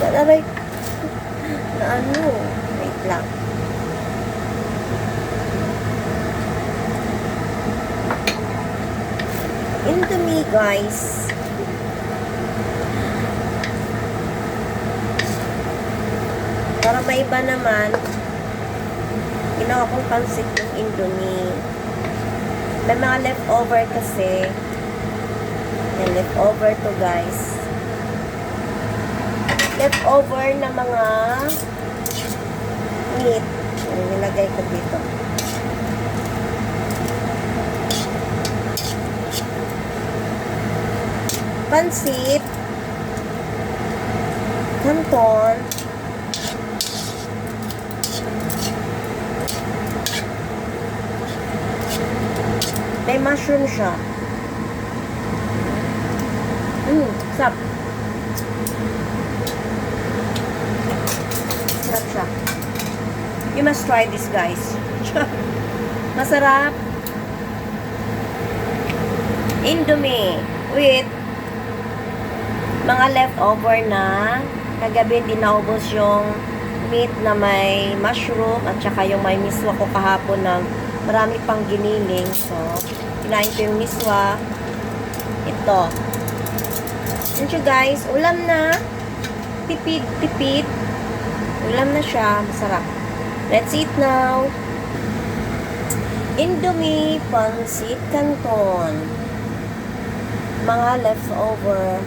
Aray, na ano, wait lang. Indomie, guys. Para may iba naman, ginawa kong pansit yung Indomie. May mga leftover kasi. May leftover to, guys. Leftover na mga meat. Nilagay ko dito. Pansit, canton, may mushroom siya. Sarap. Sarap siya. You must try this, guys. Masarap. Indomie with mga leftover na kagabi din naubos yung meat na may mushroom at saka yung may miswa ko kahapon na marami pang giniling. So, kinain ko yung miswa. Ito. Yan siya, guys. Ulam na. Tipid. Ulam na siya. Masarap. Let's eat now. Indomie Pansit Canton. Mga leftover